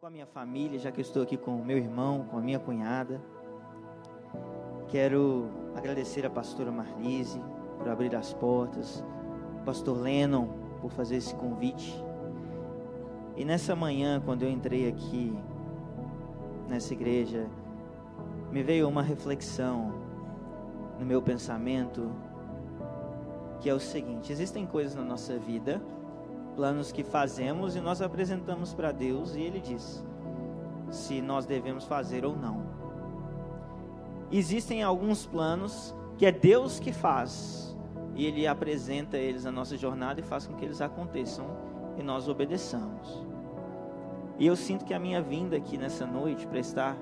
Com a minha família, já que eu estou aqui com o meu irmão, com a minha cunhada. Quero agradecer a pastora Marlise por abrir as portas, o pastor Lennon por fazer esse convite. E nessa manhã, quando eu entrei aqui nessa igreja, me veio uma reflexão no meu pensamento, que é o seguinte: existem coisas na nossa vida, planos que fazemos e nós apresentamos para Deus, e Ele diz se nós devemos fazer ou não. Existem alguns planos que é Deus que faz, e Ele apresenta eles na nossa jornada e faz com que eles aconteçam e nós obedeçamos. E eu sinto que a minha vinda aqui nessa noite para estar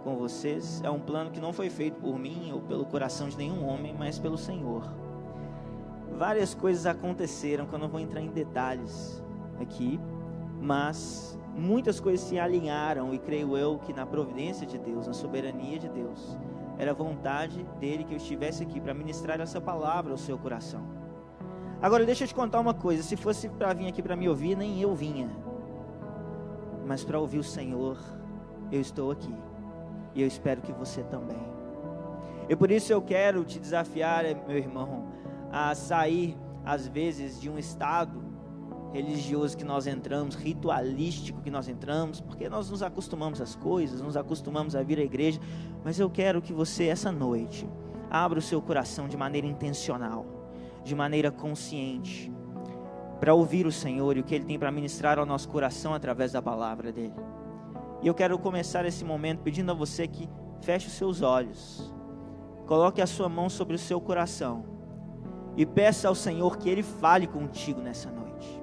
com vocês é um plano que não foi feito por mim ou pelo coração de nenhum homem, mas pelo Senhor. Várias coisas aconteceram, que eu não vou entrar em detalhes aqui, mas muitas coisas se alinharam, e creio eu que na providência de Deus, na soberania de Deus, era vontade dele que eu estivesse aqui para ministrar essa palavra ao seu coração. Agora deixa eu te contar uma coisa: se fosse para vir aqui para me ouvir, nem eu vinha, mas para ouvir o Senhor, eu estou aqui, e eu espero que você também. E por isso eu quero te desafiar, meu irmão, a sair às vezes de um estado religioso que nós entramos, ritualístico que nós entramos, porque nós nos acostumamos às coisas, nos acostumamos a vir à igreja. Mas eu quero que você, essa noite, abra o seu coração de maneira intencional, de maneira consciente, para ouvir o Senhor e o que Ele tem para ministrar ao nosso coração através da palavra dEle. E eu quero começar esse momento pedindo a você que feche os seus olhos, coloque a sua mão sobre o seu coração e peça ao Senhor que Ele fale contigo nessa noite.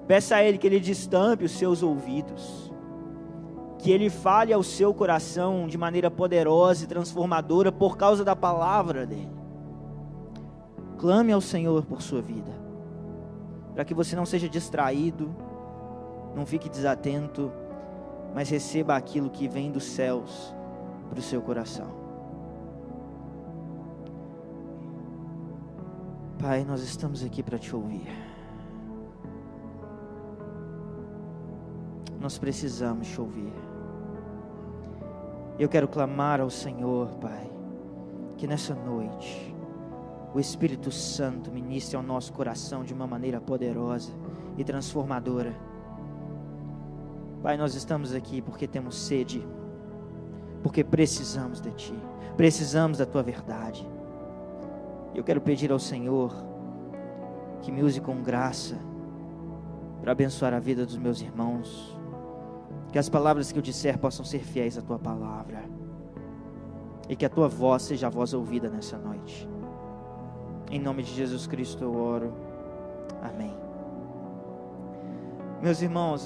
Peça a Ele que Ele destampe os seus ouvidos, que Ele fale ao seu coração de maneira poderosa e transformadora por causa da palavra dEle. Clame ao Senhor por sua vida, para que você não seja distraído, não fique desatento, mas receba aquilo que vem dos céus para o seu coração. Pai, nós estamos aqui para te ouvir. Nós precisamos te ouvir. Eu quero clamar ao Senhor, Pai, que nessa noite o Espírito Santo ministre ao nosso coração de uma maneira poderosa e transformadora. Pai, nós estamos aqui porque temos sede, porque precisamos de Ti, precisamos da Tua verdade. Eu quero pedir ao Senhor que me use com graça para abençoar a vida dos meus irmãos, que as palavras que eu disser possam ser fiéis à Tua palavra, e que a Tua voz seja a voz ouvida nessa noite. Em nome de Jesus Cristo eu oro, amém. Meus irmãos,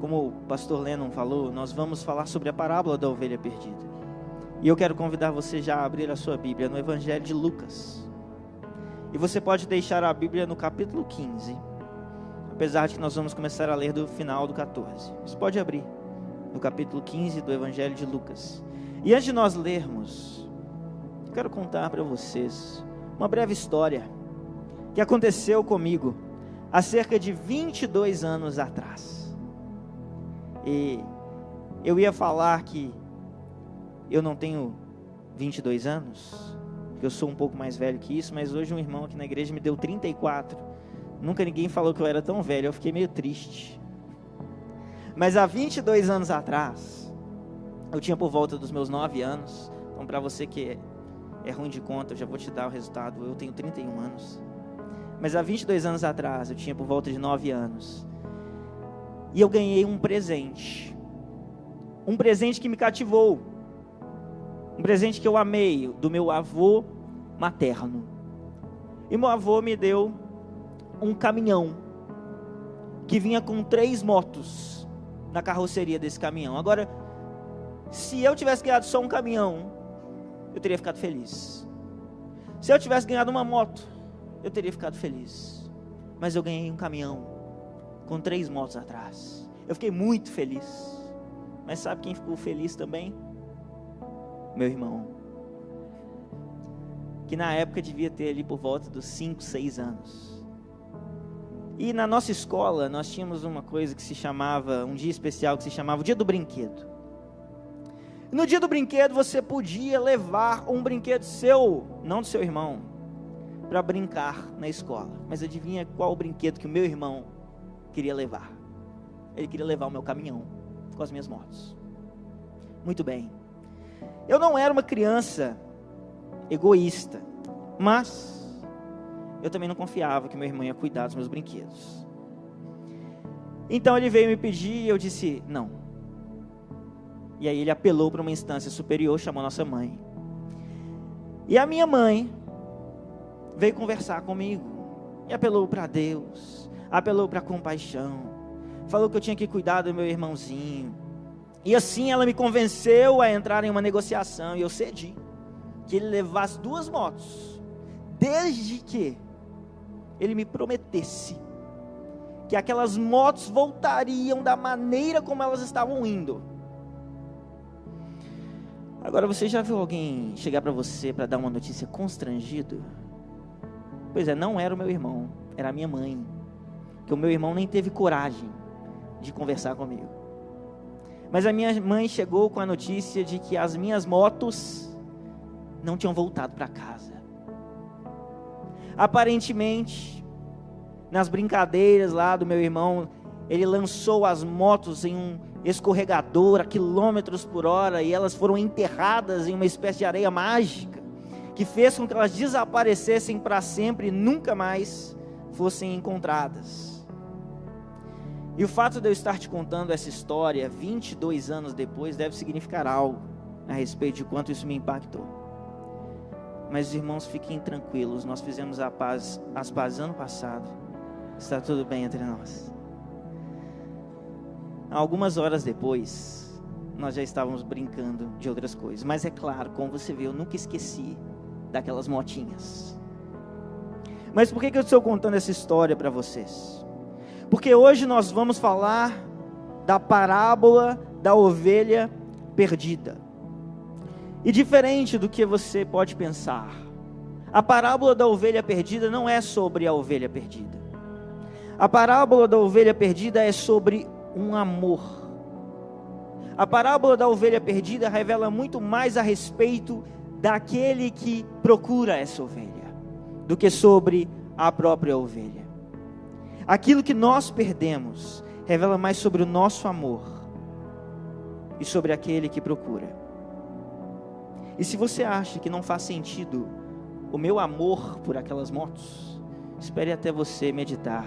como o pastor Lennon falou, nós vamos falar sobre a parábola da ovelha perdida. E eu quero convidar você já a abrir a sua Bíblia no Evangelho de Lucas. E você pode deixar a Bíblia no capítulo 15, apesar de que nós vamos começar a ler do final do 14. Você pode abrir no capítulo 15 do Evangelho de Lucas. E antes de nós lermos, eu quero contar para vocês uma breve história que aconteceu comigo há cerca de 22 anos atrás. E eu ia falar que eu não tenho 22 anos, porque eu sou um pouco mais velho que isso, mas hoje um irmão aqui na igreja me deu 34. Nunca ninguém falou que eu era tão velho, eu fiquei meio triste. Mas há 22 anos atrás, eu tinha por volta dos meus 9 anos, então para você que é ruim de conta, eu já vou te dar o resultado, eu tenho 31 anos. Mas há 22 anos atrás, eu tinha por volta de 9 anos, e eu ganhei um presente que me cativou, um presente que eu amei, do meu avô materno. E meu avô me deu um caminhão, que vinha com 3 motos na carroceria desse caminhão. Agora, se eu tivesse ganhado só um caminhão, eu teria ficado feliz. Se eu tivesse ganhado uma moto, eu teria ficado feliz. Mas eu ganhei um caminhão com 3 motos atrás. Eu fiquei muito feliz. Mas sabe quem ficou feliz também? Meu irmão, que na época devia ter ali por volta dos 5, 6 anos. E na nossa escola, nós tínhamos uma coisa que se chamava, um dia especial que se chamava o Dia do Brinquedo. No Dia do Brinquedo, você podia levar um brinquedo seu, não do seu irmão, para brincar na escola. Mas adivinha qual o brinquedo que o meu irmão queria levar? Ele queria levar o meu caminhão com as minhas motos. Muito bem. Eu não era uma criança egoísta, mas eu também não confiava que meu irmão ia cuidar dos meus brinquedos. Então ele veio me pedir e eu disse não. E aí ele apelou para uma instância superior, chamou nossa mãe. E a minha mãe veio conversar comigo e apelou para Deus, apelou para compaixão, falou que eu tinha que cuidar do meu irmãozinho. E assim ela me convenceu a entrar em uma negociação e eu cedi que ele levasse 2 motos, desde que ele me prometesse que aquelas motos voltariam da maneira como elas estavam indo. Agora, você já viu alguém chegar para você para dar uma notícia constrangido? Pois é, não era o meu irmão, era a minha mãe, que o meu irmão nem teve coragem de conversar comigo. Mas a minha mãe chegou com a notícia de que as minhas motos não tinham voltado para casa. Aparentemente, nas brincadeiras lá do meu irmão, ele lançou as motos em um escorregador a quilômetros por hora e elas foram enterradas em uma espécie de areia mágica que fez com que elas desaparecessem para sempre e nunca mais fossem encontradas. E o fato de eu estar te contando essa história 22 anos depois deve significar algo a respeito de quanto isso me impactou. Mas, irmãos, fiquem tranquilos, nós fizemos as pazes ano passado, está tudo bem entre nós. Algumas horas depois, nós já estávamos brincando de outras coisas, mas é claro, como você vê, eu nunca esqueci daquelas motinhas. Mas por que eu estou contando essa história para vocês? Porque hoje nós vamos falar da parábola da ovelha perdida. E diferente do que você pode pensar, a parábola da ovelha perdida não é sobre a ovelha perdida. A parábola da ovelha perdida é sobre um amor. A parábola da ovelha perdida revela muito mais a respeito daquele que procura essa ovelha, do que sobre a própria ovelha. Aquilo que nós perdemos revela mais sobre o nosso amor e sobre aquele que procura. E se você acha que não faz sentido o meu amor por aquelas motos, espere até você meditar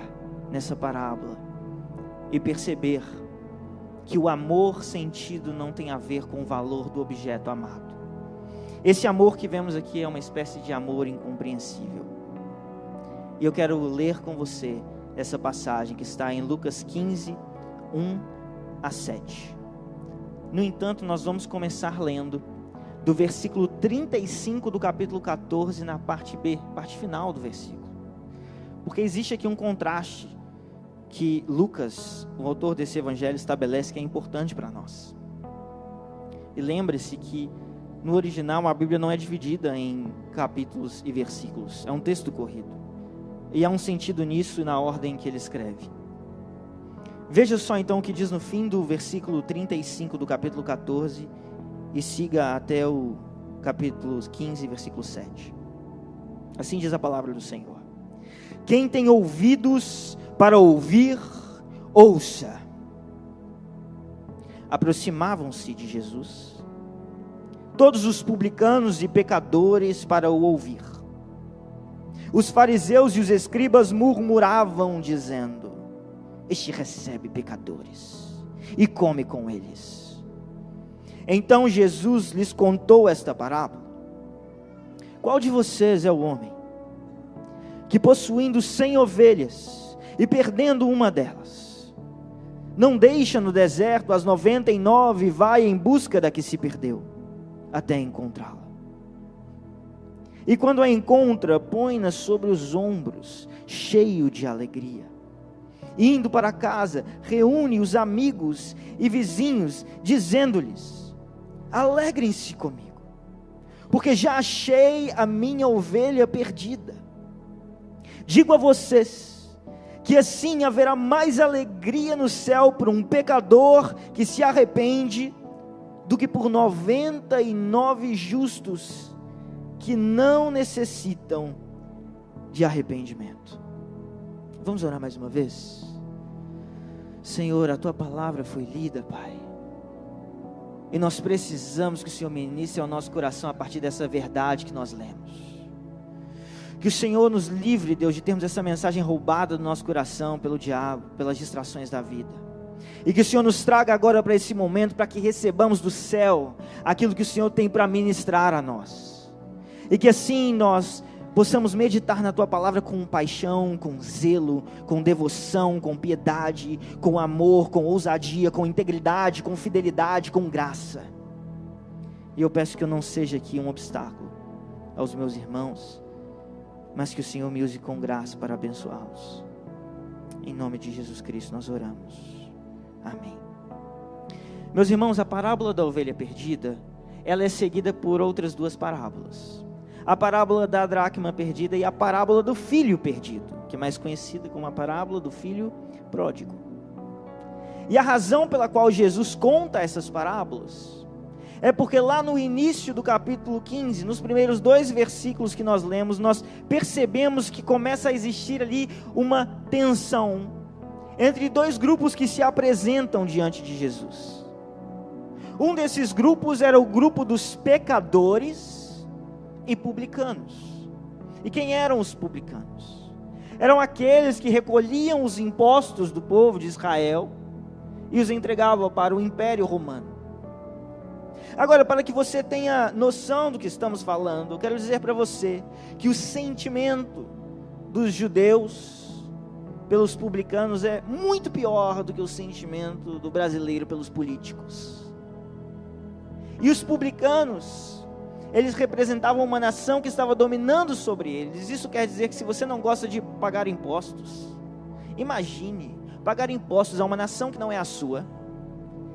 nessa parábola e perceber que o amor sentido não tem a ver com o valor do objeto amado. Esse amor que vemos aqui é uma espécie de amor incompreensível. E eu quero ler com você essa passagem que está em Lucas 15, 1 a 7. No entanto, nós vamos começar lendo do versículo 35 do capítulo 14, na parte B, parte final do versículo. Porque existe aqui um contraste que Lucas, o autor desse evangelho, estabelece que é importante para nós. E lembre-se que no original a Bíblia não é dividida em capítulos e versículos, é um texto corrido. E há um sentido nisso na ordem que ele escreve. Veja só então o que diz no fim do versículo 35 do capítulo 14 e siga até o capítulo 15, versículo 7. Assim diz a palavra do Senhor: quem tem ouvidos para ouvir, ouça. Aproximavam-se de Jesus todos os publicanos e pecadores para o ouvir. Os fariseus e os escribas murmuravam, dizendo: este recebe pecadores e come com eles. Então Jesus lhes contou esta parábola: qual de vocês é o homem que, possuindo 100 ovelhas e perdendo uma delas, não deixa no deserto as 99 e vai em busca da que se perdeu, até encontrá-la? E quando a encontra, põe-na sobre os ombros, cheio de alegria. Indo para casa, reúne os amigos e vizinhos, dizendo-lhes: alegrem-se comigo, porque já achei a minha ovelha perdida. Digo a vocês que assim haverá mais alegria no céu por um pecador que se arrepende, do que por 99 justos que não necessitam de arrependimento. Vamos orar mais uma vez? Senhor, a Tua palavra foi lida, Pai, e nós precisamos que o Senhor ministre ao nosso coração a partir dessa verdade que nós lemos. Que o Senhor nos livre, Deus, de termos essa mensagem roubada do nosso coração pelo diabo, pelas distrações da vida. E que o Senhor nos traga agora para esse momento, para que recebamos do céu aquilo que o Senhor tem para ministrar a nós. E que assim nós possamos meditar na Tua palavra com paixão, com zelo, com devoção, com piedade, com amor, com ousadia, com integridade, com fidelidade, com graça. E eu peço que eu não seja aqui um obstáculo aos meus irmãos, mas que o Senhor me use com graça para abençoá-los. Em nome de Jesus Cristo nós oramos. Amém. Meus irmãos, a parábola da ovelha perdida, ela é seguida por outras duas parábolas. A parábola da dracma perdida e a parábola do filho perdido, que é mais conhecida como a parábola do filho pródigo. E a razão pela qual Jesus conta essas parábolas é porque lá no início do capítulo 15, nos primeiros 2 versículos que nós lemos, nós percebemos que começa a existir ali uma tensão entre 2 grupos que se apresentam diante de Jesus. Um desses grupos era o grupo dos pecadores e publicanos. E quem eram os publicanos? Eram aqueles que recolhiam os impostos do povo de Israel e os entregavam para o Império Romano. Agora, para que você tenha noção do que estamos falando, eu quero dizer para você que o sentimento dos judeus pelos publicanos é muito pior do que o sentimento do brasileiro pelos políticos. E os publicanos, eles representavam uma nação que estava dominando sobre eles. Isso quer dizer que se você não gosta de pagar impostos, imagine pagar impostos a uma nação que não é a sua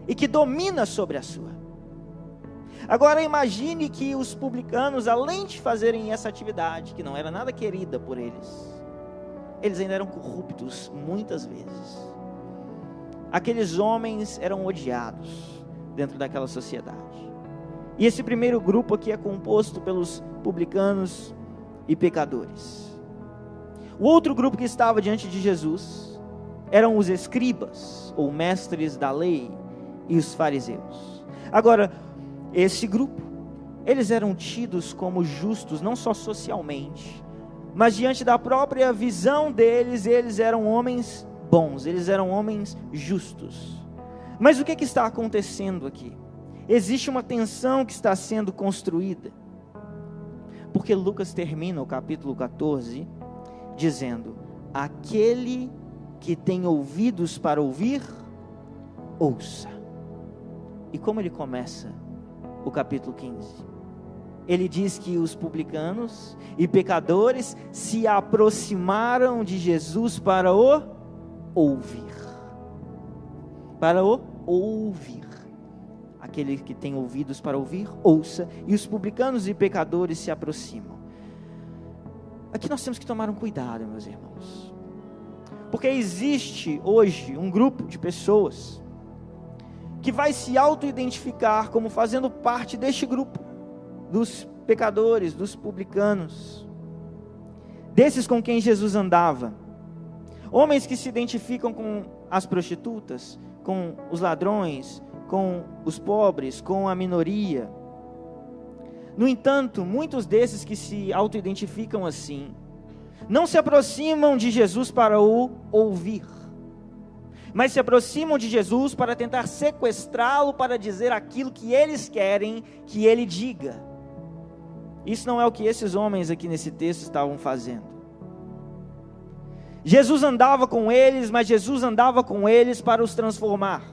e que domina sobre a sua. Agora imagine que os publicanos, além de fazerem essa atividade, que não era nada querida por eles ainda eram corruptos muitas vezes. Aqueles homens eram odiados dentro daquela sociedade. E esse primeiro grupo aqui é composto pelos publicanos e pecadores. O outro grupo que estava diante de Jesus eram os escribas, ou mestres da lei, e os fariseus. Agora, esse grupo, eles eram tidos como justos, não só socialmente, mas diante da própria visão deles, eles eram homens bons, eles eram homens justos. Mas o que está acontecendo aqui? Existe uma tensão que está sendo construída, porque Lucas termina o capítulo 14, dizendo: aquele que tem ouvidos para ouvir, ouça. E como ele começa o capítulo 15? Ele diz que os publicanos e pecadores se aproximaram de Jesus para o ouvir. Para o ouvir. Aquele que tem ouvidos para ouvir, ouça. E os publicanos e pecadores se aproximam. Aqui nós temos que tomar um cuidado, meus irmãos. Porque existe hoje um grupo de pessoas que vai se auto-identificar como fazendo parte deste grupo, dos pecadores, dos publicanos, desses com quem Jesus andava, homens que se identificam com as prostitutas, com os ladrões, com os pobres, com a minoria. No entanto, muitos desses que se auto-identificam assim, não se aproximam de Jesus para o ouvir, mas se aproximam de Jesus para tentar sequestrá-lo, para dizer aquilo que eles querem que ele diga. Isso não é o que esses homens aqui nesse texto estavam fazendo. Jesus andava com eles, mas Jesus andava com eles para os transformar.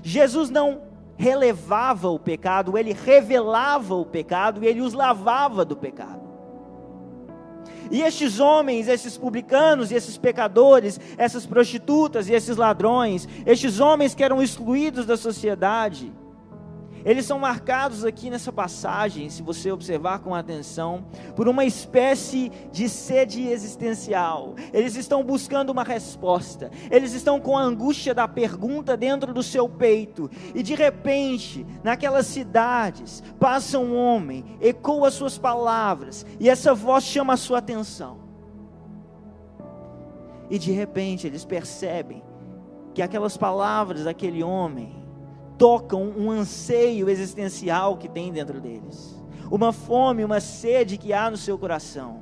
Jesus não relevava o pecado, ele revelava o pecado e ele os lavava do pecado. E estes homens, esses publicanos e esses pecadores, essas prostitutas e esses ladrões, estes homens que eram excluídos da sociedade, Eles são marcados aqui nessa passagem, se você observar com atenção, por uma espécie de sede existencial. Eles estão buscando uma resposta, eles estão com a angústia da pergunta dentro do seu peito, e de repente, naquelas cidades, passa um homem, ecoa suas palavras, e essa voz chama a sua atenção. E de repente eles percebem que aquelas palavras daquele homem tocam um anseio existencial que tem dentro deles, uma fome, uma sede que há no seu coração,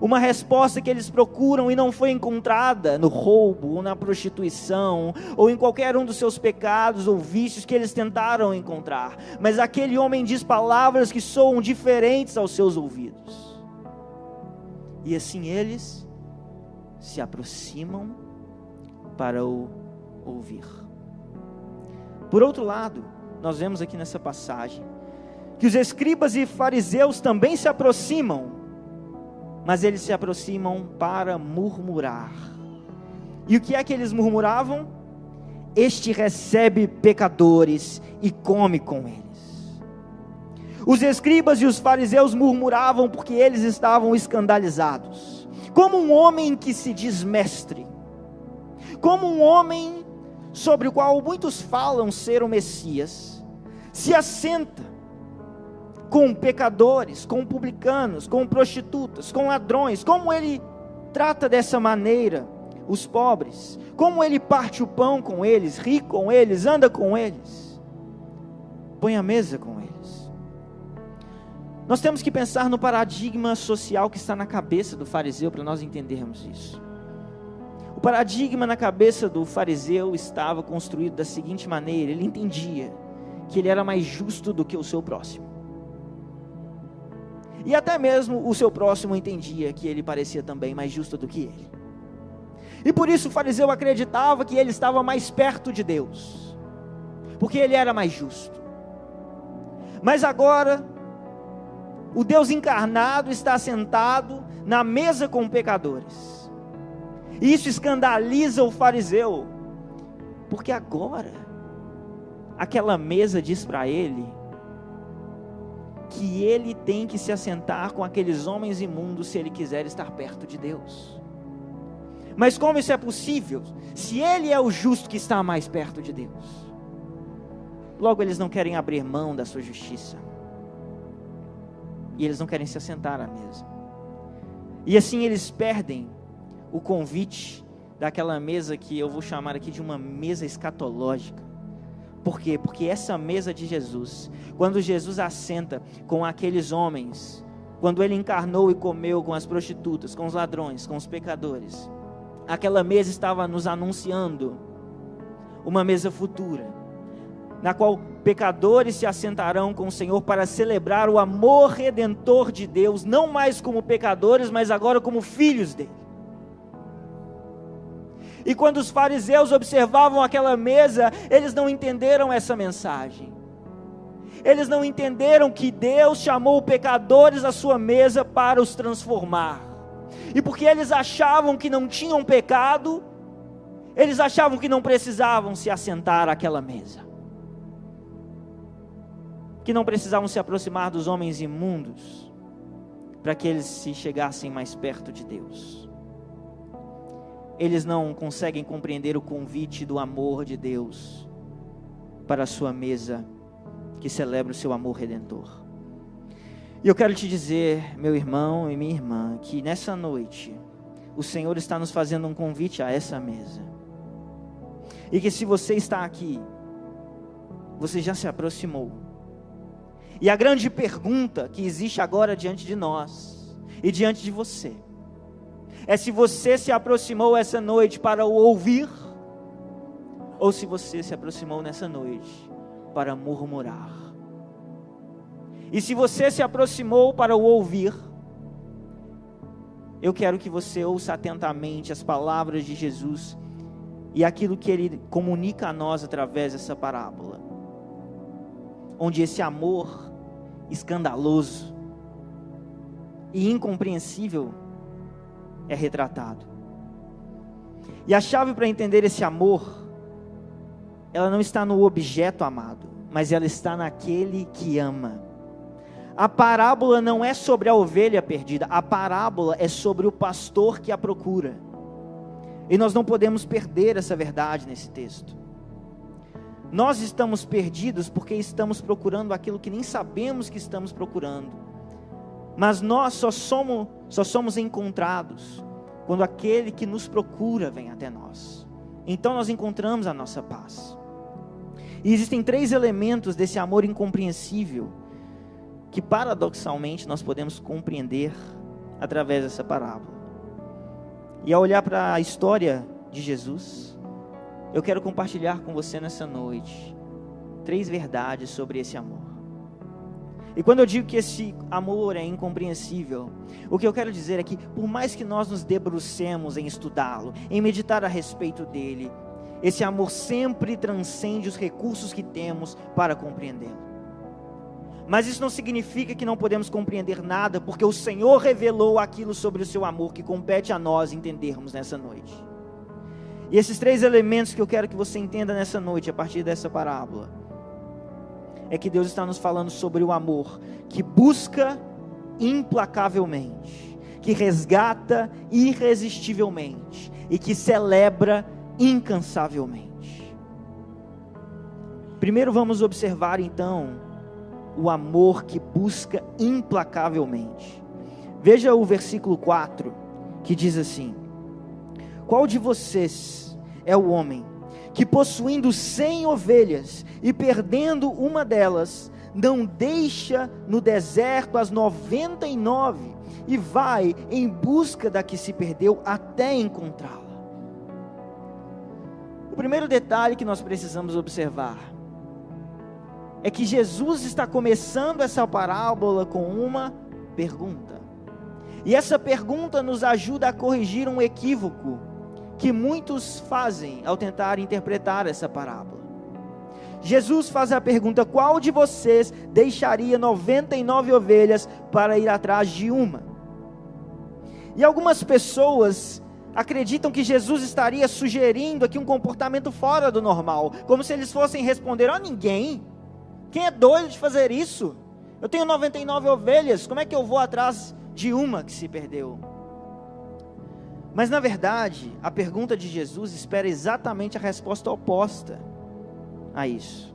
uma resposta que eles procuram e não foi encontrada no roubo, ou na prostituição, ou em qualquer um dos seus pecados ou vícios que eles tentaram encontrar, mas aquele homem diz palavras que soam diferentes aos seus ouvidos, e assim eles se aproximam para o ouvir. Por outro lado, nós vemos aqui nessa passagem, que os escribas e fariseus também se aproximam, mas eles se aproximam para murmurar. E o que é que eles murmuravam? Este recebe pecadores e come com eles. Os escribas e os fariseus murmuravam porque eles estavam escandalizados, como um homem que se diz mestre, como um homem sobre o qual muitos falam ser o Messias, se assenta com pecadores, com publicanos, com prostitutas, com ladrões. Como ele trata dessa maneira os pobres, como ele parte o pão com eles, ri com eles, anda com eles, põe a mesa com eles. Nós temos que pensar no paradigma social que está na cabeça do fariseu para nós entendermos isso. O paradigma na cabeça do fariseu estava construído da seguinte maneira: ele entendia que ele era mais justo do que o seu próximo, e até mesmo o seu próximo entendia que ele parecia também mais justo do que ele, e por isso o fariseu acreditava que ele estava mais perto de Deus, porque ele era mais justo. Mas agora, o Deus encarnado está sentado na mesa com pecadores. Isso escandaliza o fariseu, porque agora, aquela mesa diz para ele, que ele tem que se assentar com aqueles homens imundos, se ele quiser estar perto de Deus. Mas como isso é possível, se ele é o justo que está mais perto de Deus? Logo eles não querem abrir mão da sua justiça, e eles não querem se assentar à mesa, e assim eles perdem o convite daquela mesa que eu vou chamar aqui de uma mesa escatológica. Por quê? Porque essa mesa de Jesus, quando Jesus assenta com aqueles homens, quando ele encarnou e comeu com as prostitutas, com os ladrões, com os pecadores, aquela mesa estava nos anunciando uma mesa futura, na qual pecadores se assentarão com o Senhor para celebrar o amor redentor de Deus, não mais como pecadores, mas agora como filhos dele. E quando os fariseus observavam aquela mesa, eles não entenderam essa mensagem. Eles não entenderam que Deus chamou pecadores à sua mesa para os transformar. E porque eles achavam que não tinham pecado, eles achavam que não precisavam se assentar àquela mesa, que não precisavam se aproximar dos homens imundos, para que eles se chegassem mais perto de Deus. Eles não conseguem compreender o convite do amor de Deus para a sua mesa, que celebra o seu amor redentor. E eu quero te dizer, meu irmão e minha irmã, que nessa noite, o Senhor está nos fazendo um convite a essa mesa, e que se você está aqui, você já se aproximou, e a grande pergunta que existe agora diante de nós, e diante de você, é se você se aproximou essa noite para o ouvir, ou se você se aproximou nessa noite para murmurar. E se você se aproximou para o ouvir, eu quero que você ouça atentamente as palavras de Jesus e aquilo que Ele comunica a nós através dessa parábola, onde esse amor escandaloso e incompreensível é retratado. E a chave para entender esse amor, ela não está no objeto amado, mas ela está naquele que ama. A parábola não é sobre a ovelha perdida, a parábola é sobre o pastor que a procura. E nós não podemos perder essa verdade nesse texto. Nós estamos perdidos porque estamos procurando aquilo que nem sabemos que estamos procurando. Mas nós só somos encontrados quando aquele que nos procura vem até nós. Então nós encontramos a nossa paz. E existem 3 elementos desse amor incompreensível que paradoxalmente nós podemos compreender através dessa parábola. E ao olhar para a história de Jesus, eu quero compartilhar com você nessa noite 3 verdades sobre esse amor. E quando eu digo que esse amor é incompreensível, o que eu quero dizer é que por mais que nós nos debrucemos em estudá-lo, em meditar a respeito dele, esse amor sempre transcende os recursos que temos para compreendê-lo. Mas isso não significa que não podemos compreender nada, porque o Senhor revelou aquilo sobre o seu amor que compete a nós entendermos nessa noite. E esses 3 elementos que eu quero que você entenda nessa noite, a partir dessa parábola, é que Deus está nos falando sobre o amor que busca implacavelmente, que resgata irresistivelmente e que celebra incansavelmente. Primeiro vamos observar então o amor que busca implacavelmente. Veja o versículo 4, que diz assim: qual de vocês é o homem que, possuindo 100 ovelhas e perdendo uma delas, não deixa no deserto as 99 e vai em busca da que se perdeu até encontrá-la? O primeiro detalhe que nós precisamos observar é que Jesus está começando essa parábola com uma pergunta. E essa pergunta nos ajuda a corrigir um equívoco que muitos fazem ao tentar interpretar essa parábola. Jesus faz a pergunta: qual de vocês deixaria 99 ovelhas para ir atrás de uma? E algumas pessoas acreditam que Jesus estaria sugerindo aqui um comportamento fora do normal, como se eles fossem responder: ninguém. Quem é doido de fazer isso? Eu tenho 99 ovelhas, como é que eu vou atrás de uma que se perdeu? Mas na verdade, a pergunta de Jesus espera exatamente a resposta oposta a isso.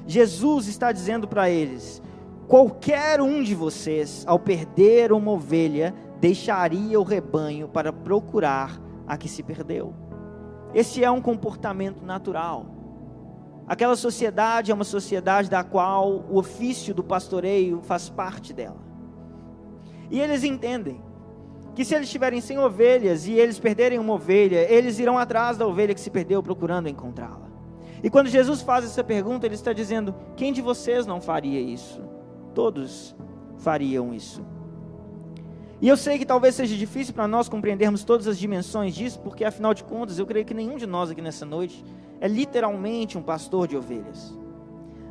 Jesus está dizendo para eles: qualquer um de vocês, ao perder uma ovelha, deixaria o rebanho para procurar a que se perdeu. Esse é um comportamento natural. Aquela sociedade é uma sociedade da qual o ofício do pastoreio faz parte dela. E eles entendem que se eles tiverem 100 ovelhas e eles perderem uma ovelha, eles irão atrás da ovelha que se perdeu procurando encontrá-la. E quando Jesus faz essa pergunta, ele está dizendo: quem de vocês não faria isso? Todos fariam isso. E eu sei que talvez seja difícil para nós compreendermos todas as dimensões disso, porque afinal de contas, eu creio que nenhum de nós aqui nessa noite é literalmente um pastor de ovelhas.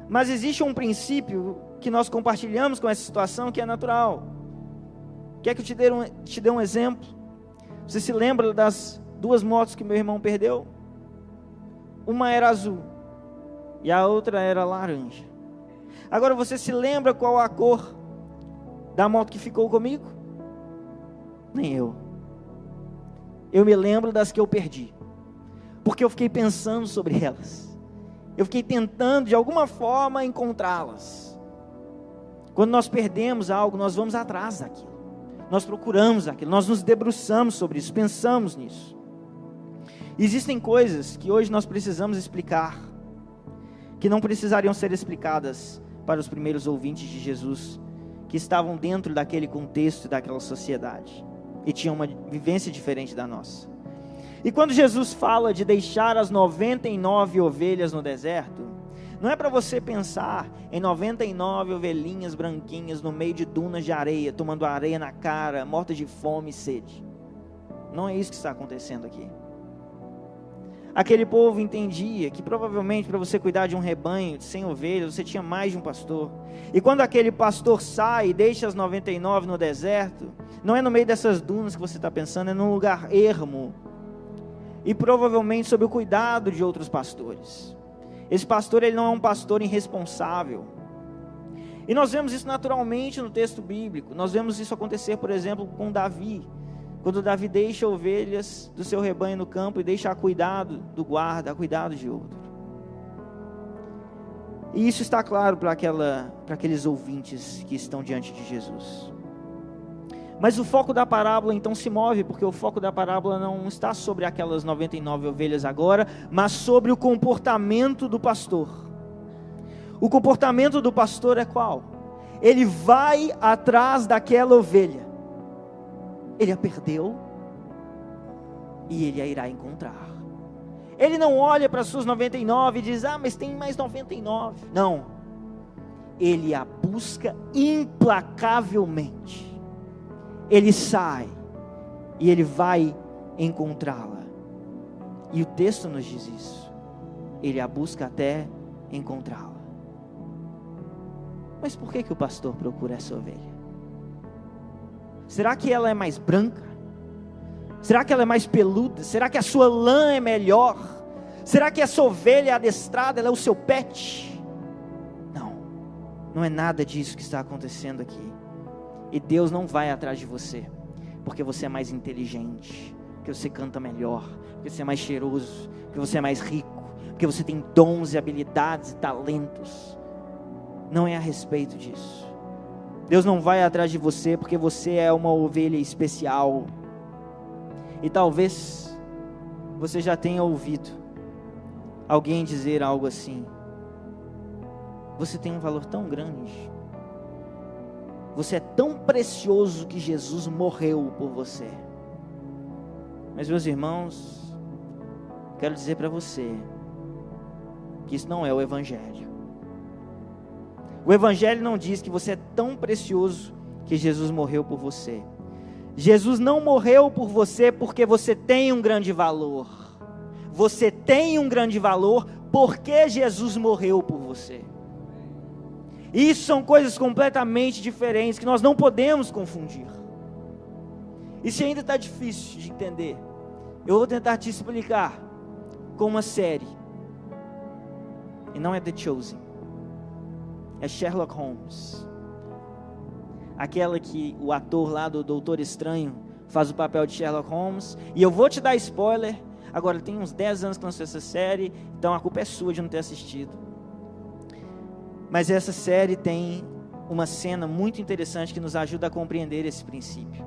Mas existe um princípio que nós compartilhamos com essa situação que é natural. Quer que eu te dê um exemplo? Você se lembra das 2 motos que meu irmão perdeu? Uma era azul e a outra era laranja. Agora você se lembra qual a cor da moto que ficou comigo? Nem eu. Eu me lembro das que eu perdi, porque eu fiquei pensando sobre elas. Eu fiquei tentando de alguma forma encontrá-las. Quando nós perdemos algo, nós vamos atrás daquilo. Nós procuramos aquilo, nós nos debruçamos sobre isso, pensamos nisso. Existem coisas que hoje nós precisamos explicar, que não precisariam ser explicadas para os primeiros ouvintes de Jesus, que estavam dentro daquele contexto, daquela sociedade, e tinham uma vivência diferente da nossa. E quando Jesus fala de deixar as 99 ovelhas no deserto, não é para você pensar em 99 ovelhinhas branquinhas no meio de dunas de areia, tomando areia na cara, mortas de fome e sede. Não é isso que está acontecendo aqui. Aquele povo entendia que provavelmente para você cuidar de um rebanho de 100 ovelhas, você tinha mais de um pastor. E quando aquele pastor sai e deixa as 99 no deserto, não é no meio dessas dunas que você está pensando, é num lugar ermo. E provavelmente sob o cuidado de outros pastores. Esse pastor, ele não é um pastor irresponsável. E nós vemos isso naturalmente no texto bíblico. Nós vemos isso acontecer, por exemplo, com Davi. Quando Davi deixa ovelhas do seu rebanho no campo e deixa a cuidado do guarda, a cuidado de outro. E isso está claro para aqueles ouvintes que estão diante de Jesus. Mas o foco da parábola então se move, porque o foco da parábola não está sobre aquelas 99 ovelhas agora, mas sobre o comportamento do pastor. O comportamento do pastor é qual? Ele vai atrás daquela ovelha. Ele a perdeu e ele a irá encontrar. Ele não olha para as suas 99 e diz, mas tem mais 99. Não. Ele a busca implacavelmente. Ele sai e ele vai encontrá-la. E o texto nos diz isso. Ele a busca até encontrá-la. Mas por que o pastor procura essa ovelha? Será que ela é mais branca? Será que ela é mais peluda? Será que a sua lã é melhor? Será que essa ovelha é adestrada, ela é o seu pet? Não, não é nada disso que está acontecendo aqui. E Deus não vai atrás de você, porque você é mais inteligente, porque você canta melhor, porque você é mais cheiroso, porque você é mais rico, porque você tem dons e habilidades e talentos. Não é a respeito disso. Deus não vai atrás de você porque você é uma ovelha especial. E talvez você já tenha ouvido alguém dizer algo assim: você tem um valor tão grande, você é tão precioso que Jesus morreu por você. Mas, meus irmãos, quero dizer para você que isso não é o Evangelho. O Evangelho não diz que você é tão precioso que Jesus morreu por você. Jesus não morreu por você porque você tem um grande valor. Você tem um grande valor porque Jesus morreu por você. Isso são coisas completamente diferentes que nós não podemos confundir. E se ainda está difícil de entender, eu vou tentar te explicar com uma série. E não é The Chosen, é Sherlock Holmes. Aquela que o ator lá do Doutor Estranho faz o papel de Sherlock Holmes. E eu vou te dar spoiler. Agora tem uns 10 anos que lançou essa série, então a culpa é sua de não ter assistido. Mas essa série tem uma cena muito interessante que nos ajuda a compreender esse princípio.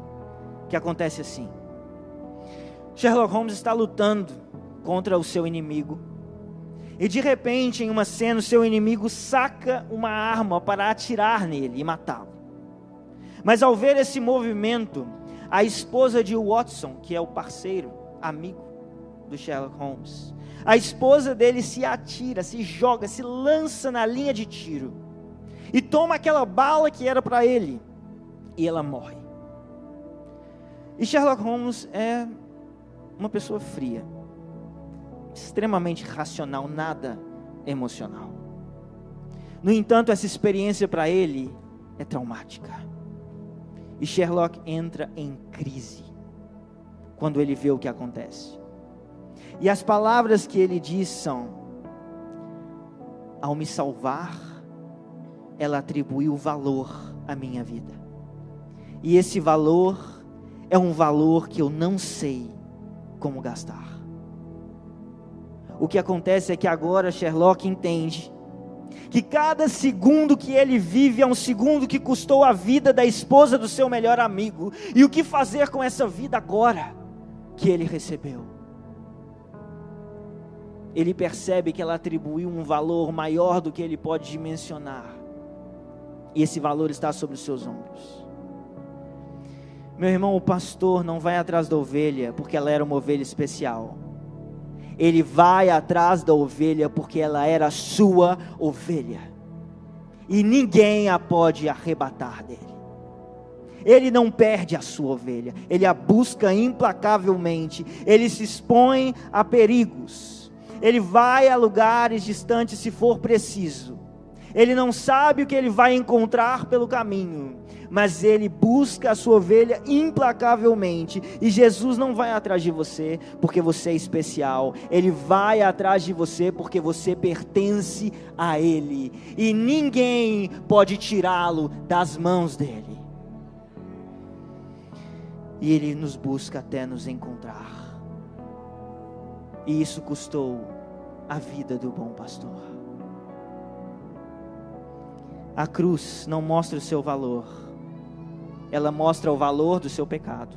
Que acontece assim: Sherlock Holmes está lutando contra o seu inimigo. E de repente, em uma cena, o seu inimigo saca uma arma para atirar nele e matá-lo. Mas ao ver esse movimento, a esposa de Watson, que é o parceiro, amigo do Sherlock Holmes, a esposa dele se atira, se joga, se lança na linha de tiro e toma aquela bala que era para ele, e ela morre. E Sherlock Holmes é uma pessoa fria, extremamente racional, nada emocional. No entanto, essa experiência para ele é traumática. E Sherlock entra em crise quando ele vê o que acontece. E as palavras que ele diz são: ao me salvar, ela atribuiu valor à minha vida. E esse valor é um valor que eu não sei como gastar. O que acontece é que agora Sherlock entende que cada segundo que ele vive é um segundo que custou a vida da esposa do seu melhor amigo. E o que fazer com essa vida agora que ele recebeu? Ele percebe que ela atribuiu um valor maior do que ele pode dimensionar. E esse valor está sobre os seus ombros. Meu irmão, o pastor não vai atrás da ovelha porque ela era uma ovelha especial. Ele vai atrás da ovelha porque ela era a sua ovelha. E ninguém a pode arrebatar dele. Ele não perde a sua ovelha. Ele a busca implacavelmente. Ele se expõe a perigos. Ele vai a lugares distantes se for preciso. Ele não sabe o que ele vai encontrar pelo caminho, mas ele busca a sua ovelha implacavelmente. E Jesus não vai atrás de você porque você é especial. Ele vai atrás de você porque você pertence a Ele, e ninguém pode tirá-lo das mãos dele. E Ele nos busca até nos encontrar. E isso custou a vida do bom pastor. A cruz não mostra o seu valor, ela mostra o valor do seu pecado,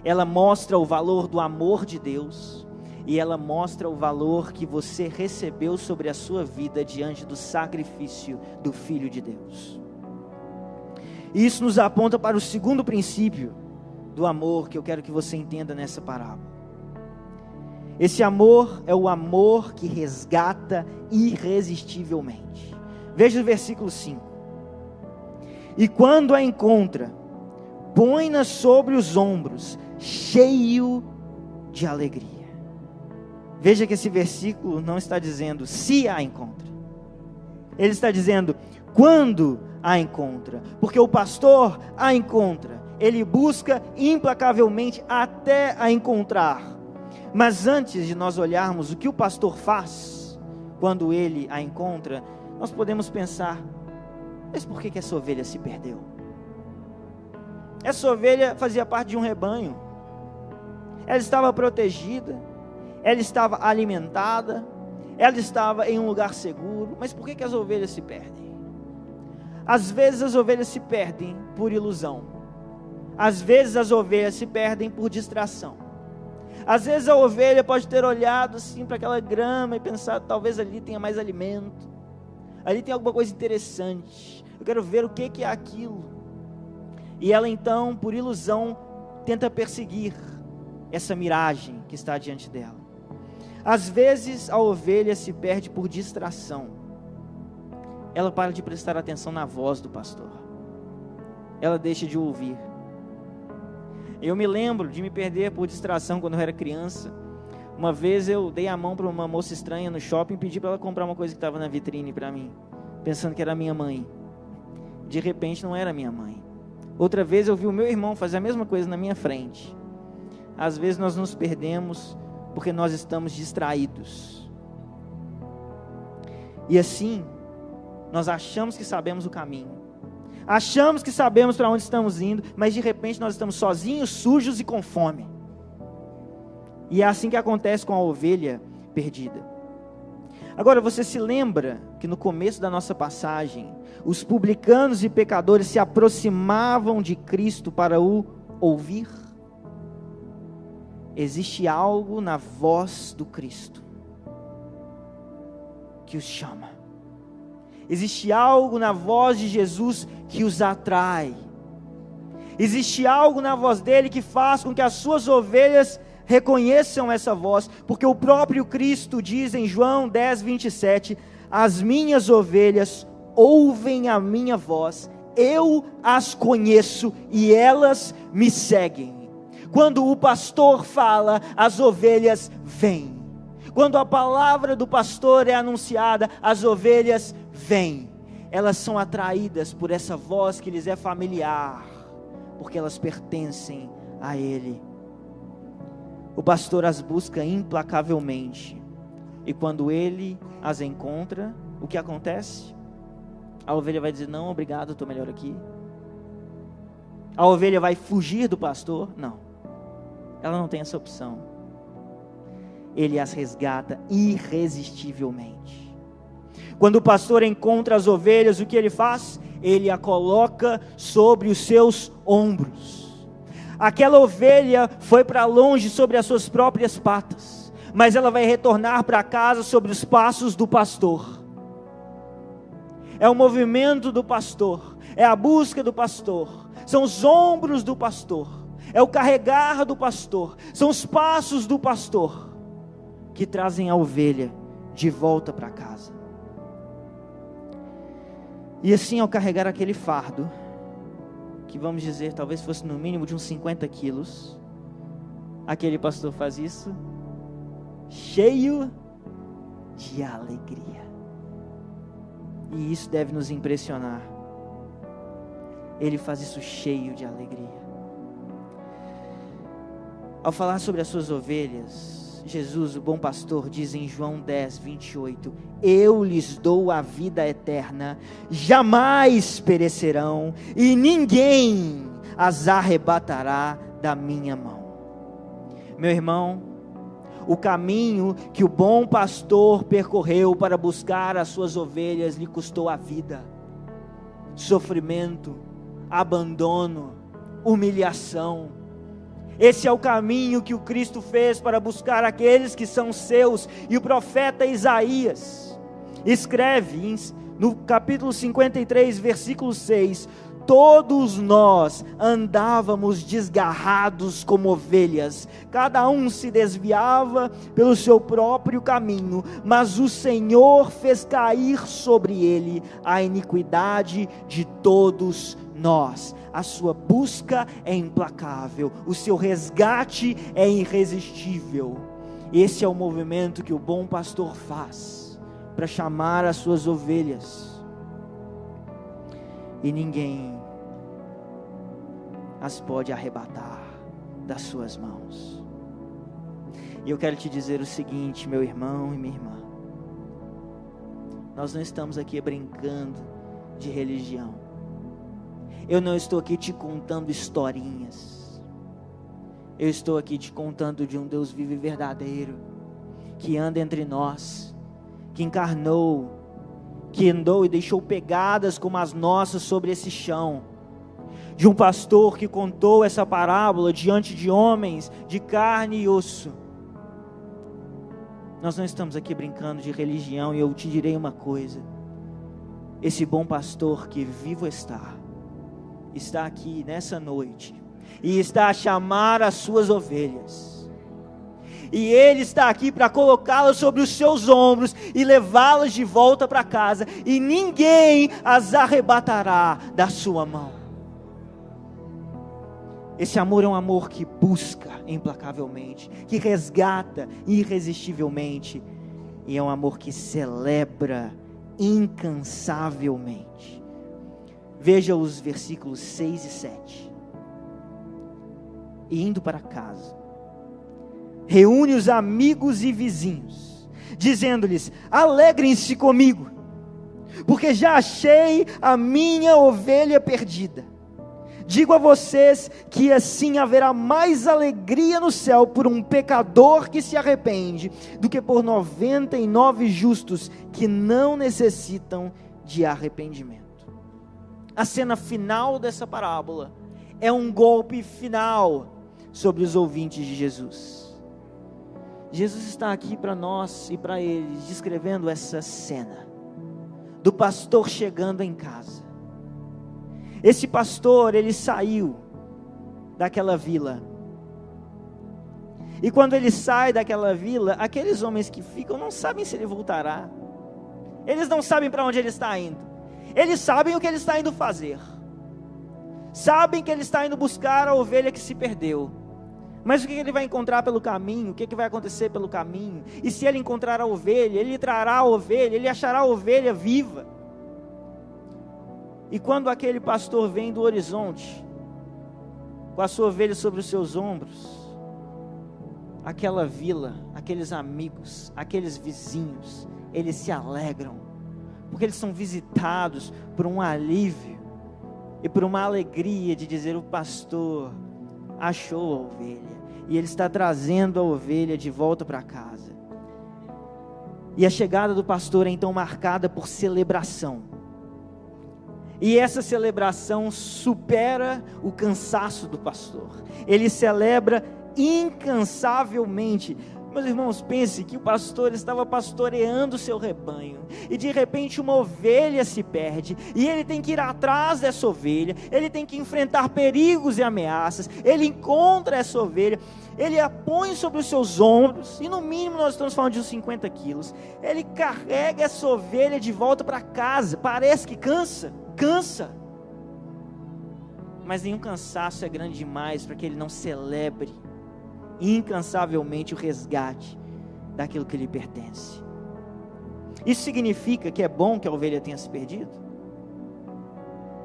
ela mostra o valor do amor de Deus, e ela mostra o valor que você recebeu sobre a sua vida diante do sacrifício do Filho de Deus. E isso nos aponta para o segundo princípio do amor que eu quero que você entenda nessa parábola. Esse amor é o amor que resgata irresistivelmente. Veja o versículo 5. E quando a encontra, põe-na sobre os ombros, cheio de alegria. Veja que esse versículo não está dizendo se a encontra. Ele está dizendo quando a encontra. Porque o pastor a encontra. Ele busca implacavelmente até a encontrar. Mas antes de nós olharmos o que o pastor faz quando ele a encontra, nós podemos pensar: mas por que essa ovelha se perdeu? Essa ovelha fazia parte de um rebanho, ela estava protegida, ela estava alimentada, ela estava em um lugar seguro, mas por que as ovelhas se perdem? Às vezes as ovelhas se perdem por ilusão, às vezes as ovelhas se perdem por distração. Às vezes a ovelha pode ter olhado assim para aquela grama e pensado: talvez ali tenha mais alimento, ali tem alguma coisa interessante, eu quero ver o que é aquilo. E ela então, por ilusão, tenta perseguir essa miragem que está diante dela. Às vezes a ovelha se perde por distração. Ela para de prestar atenção na voz do pastor, ela deixa de ouvir. Eu me lembro de me perder por distração quando eu era criança. Uma vez eu dei a mão para uma moça estranha no shopping e pedi para ela comprar uma coisa que estava na vitrine para mim, pensando que era minha mãe. De repente não era minha mãe. Outra vez eu vi o meu irmão fazer a mesma coisa na minha frente. Às vezes nós nos perdemos porque nós estamos distraídos. E assim, nós achamos que sabemos o caminho, achamos que sabemos para onde estamos indo, mas de repente nós estamos sozinhos, sujos e com fome. E é assim que acontece com a ovelha perdida. Agora, você se lembra que no começo da nossa passagem, os publicanos e pecadores se aproximavam de Cristo para o ouvir? Existe algo na voz do Cristo que os chama. Existe algo na voz de Jesus que os atrai. Existe algo na voz dele que faz com que as suas ovelhas reconheçam essa voz, porque o próprio Cristo diz em João 10:27, as minhas ovelhas ouvem a minha voz, eu as conheço e elas me seguem. Quando o pastor fala, as ovelhas vêm. Quando a palavra do pastor é anunciada, as ovelhas vêm. Elas são atraídas por essa voz que lhes é familiar, porque elas pertencem a Ele. O pastor as busca implacavelmente, e quando ele as encontra, o que acontece? A ovelha vai dizer: não, obrigado, estou melhor aqui. A ovelha vai fugir do pastor? Não, ela não tem essa opção. Ele as resgata irresistivelmente. Quando o pastor encontra as ovelhas, o que ele faz? Ele a coloca sobre os seus ombros. Aquela ovelha foi para longe sobre as suas próprias patas, mas ela vai retornar para casa sobre os passos do pastor. É o movimento do pastor, é a busca do pastor, são os ombros do pastor, é o carregar do pastor, são os passos do pastor que trazem a ovelha de volta para casa. E assim, ao carregar aquele fardo, que vamos dizer, talvez fosse no mínimo de uns 50 quilos, aquele pastor faz isso, cheio de alegria. E isso deve nos impressionar. Ele faz isso cheio de alegria. Ao falar sobre as suas ovelhas, Jesus, o bom pastor, diz em João 10, 28, eu lhes dou a vida eterna, jamais perecerão, e ninguém as arrebatará da minha mão. Meu irmão, o caminho que o bom pastor percorreu para buscar as suas ovelhas lhe custou a vida, sofrimento, abandono, humilhação. Esse é o caminho que o Cristo fez para buscar aqueles que são seus. E o profeta Isaías escreve no capítulo 53, versículo 6, todos nós andávamos desgarrados como ovelhas, cada um se desviava pelo seu próprio caminho, mas o Senhor fez cair sobre ele a iniquidade de todos nós. A sua busca é implacável, o seu resgate é irresistível. Esse é o movimento que o bom pastor faz para chamar as suas ovelhas, e ninguém as pode arrebatar das suas mãos. E eu quero te dizer o seguinte, meu irmão e minha irmã, nós não estamos aqui brincando de religião. Eu não estou aqui te contando historinhas. Eu estou aqui te contando de um Deus vivo e verdadeiro, que anda entre nós, que encarnou, que andou e deixou pegadas como as nossas sobre esse chão. De um pastor que contou essa parábola diante de homens de carne e osso. Nós não estamos aqui brincando de religião, e eu te direi uma coisa: esse bom pastor que vivo está aqui nessa noite, e está a chamar as suas ovelhas, e Ele está aqui para colocá-las sobre os seus ombros, e levá-las de volta para casa, e ninguém as arrebatará da sua mão. Esse amor é um amor que busca implacavelmente, que resgata irresistivelmente, e é um amor que celebra incansavelmente. Veja os versículos 6 e 7. E indo para casa, reúne os amigos e vizinhos, dizendo-lhes: alegrem-se comigo, porque já achei a minha ovelha perdida. Digo a vocês que assim haverá mais alegria no céu por um pecador que se arrepende, do que por 99 justos que não necessitam de arrependimento. A cena final dessa parábola é um golpe final sobre os ouvintes de Jesus. Jesus está aqui para nós e para eles, descrevendo essa cena do pastor chegando em casa. Esse pastor, ele saiu daquela vila, e quando ele sai daquela vila, aqueles homens que ficam não sabem se ele voltará. Eles não sabem para onde ele está indo. Eles sabem o que ele está indo fazer, sabem que ele está indo buscar a ovelha que se perdeu, mas o que ele vai encontrar pelo caminho, o que vai acontecer pelo caminho, e se ele encontrar a ovelha, ele trará a ovelha, ele achará a ovelha viva. E quando aquele pastor vem do horizonte, com a sua ovelha sobre os seus ombros, aquela vila, aqueles amigos, aqueles vizinhos, eles se alegram, porque eles são visitados por um alívio e por uma alegria de dizer: o pastor achou a ovelha, e ele está trazendo a ovelha de volta para casa. E a chegada do pastor é então marcada por celebração, e essa celebração supera o cansaço do pastor. Ele celebra incansavelmente. Meus irmãos, pense que o pastor estava pastoreando o seu rebanho, e de repente uma ovelha se perde, e ele tem que ir atrás dessa ovelha, ele tem que enfrentar perigos e ameaças, ele encontra essa ovelha, ele a põe sobre os seus ombros, e no mínimo nós estamos falando de uns 50 quilos, ele carrega essa ovelha de volta para casa. Parece que cansa, mas nenhum cansaço é grande demais para que ele não celebre incansavelmente o resgate daquilo que lhe pertence. Isso significa que é bom que a ovelha tenha se perdido?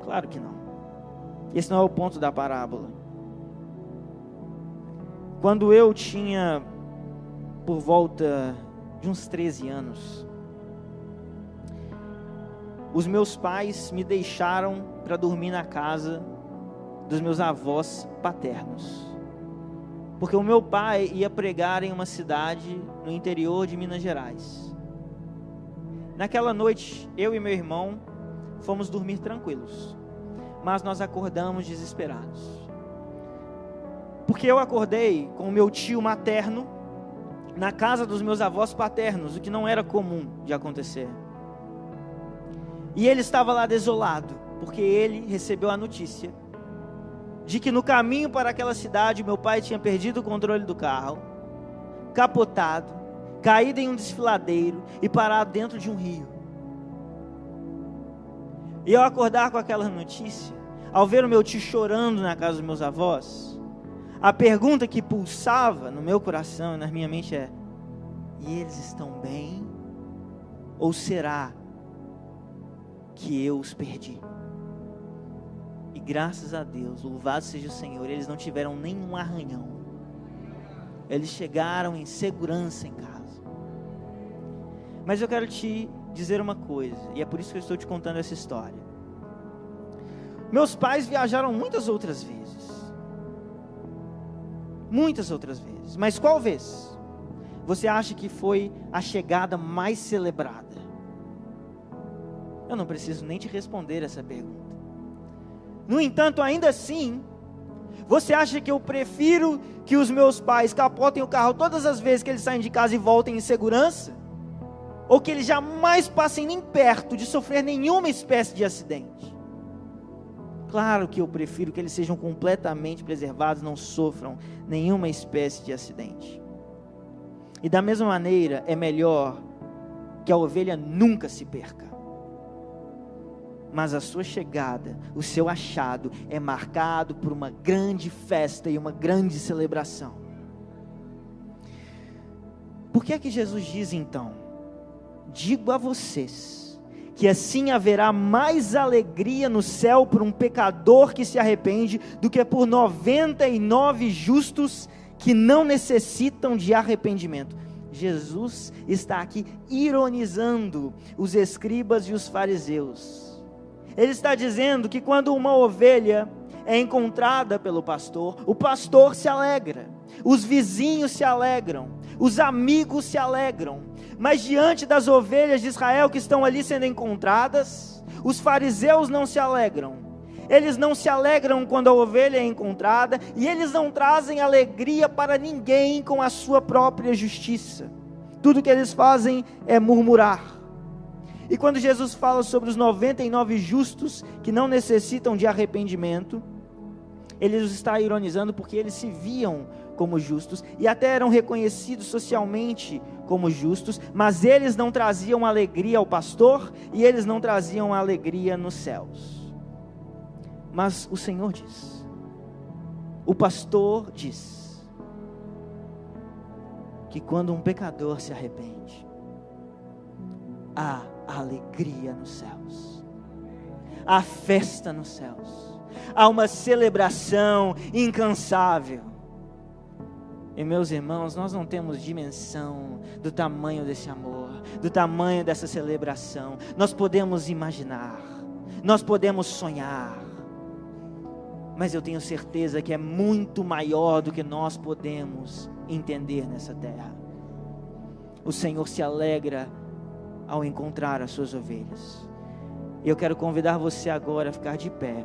Claro que não. Esse não é o ponto da parábola. Quando eu tinha por volta de uns 13 anos, os meus pais me deixaram para dormir na casa dos meus avós paternos, porque o meu pai ia pregar em uma cidade no interior de Minas Gerais. Naquela noite, eu e meu irmão fomos dormir tranquilos, mas nós acordamos desesperados, porque eu acordei com o meu tio materno na casa dos meus avós paternos, o que não era comum de acontecer. E ele estava lá desolado, porque ele recebeu a notícia de que no caminho para aquela cidade, meu pai tinha perdido o controle do carro, capotado, caído em um desfiladeiro e parado dentro de um rio. E ao acordar com aquela notícia, ao ver o meu tio chorando na casa dos meus avós, a pergunta que pulsava no meu coração e na minha mente é: e eles estão bem? Ou será que eu os perdi? E graças a Deus, louvado seja o Senhor, eles não tiveram nenhum arranhão. Eles chegaram em segurança em casa. Mas eu quero te dizer uma coisa, e é por isso que eu estou te contando essa história. Meus pais viajaram muitas outras vezes. Muitas outras vezes. Mas qual vez você acha que foi a chegada mais celebrada? Eu não preciso nem te responder essa pergunta. No entanto, ainda assim, você acha que eu prefiro que os meus pais capotem o carro todas as vezes que eles saem de casa e voltem em segurança? Ou que eles jamais passem nem perto de sofrer nenhuma espécie de acidente? Claro que eu prefiro que eles sejam completamente preservados, não sofram nenhuma espécie de acidente. E da mesma maneira, é melhor que a ovelha nunca se perca, mas a sua chegada, o seu achado é marcado por uma grande festa e uma grande celebração. Por que é que Jesus diz então: digo a vocês que assim haverá mais alegria no céu por um pecador que se arrepende do que por 99 justos que não necessitam de arrependimento? Jesus está aqui ironizando os escribas e os fariseus. Ele está dizendo que quando uma ovelha é encontrada pelo pastor, o pastor se alegra, os vizinhos se alegram, os amigos se alegram, mas diante das ovelhas de Israel que estão ali sendo encontradas, os fariseus não se alegram. Eles não se alegram quando a ovelha é encontrada, e eles não trazem alegria para ninguém com a sua própria justiça. Tudo que eles fazem é murmurar. E quando Jesus fala sobre os 99 justos que não necessitam de arrependimento, ele os está ironizando porque eles se viam como justos e até eram reconhecidos socialmente como justos, mas eles não traziam alegria ao pastor e eles não traziam alegria nos céus. Mas o Senhor diz, o pastor diz, que quando um pecador se arrepende, há alegria nos céus, há festa nos céus, há uma celebração incansável. E meus irmãos, nós não temos dimensão do tamanho desse amor, do tamanho dessa celebração. Nós podemos imaginar, nós podemos sonhar, mas eu tenho certeza que é muito maior do que nós podemos entender nessa terra. O Senhor se alegra ao encontrar as suas ovelhas. Eu quero convidar você agora a ficar de pé.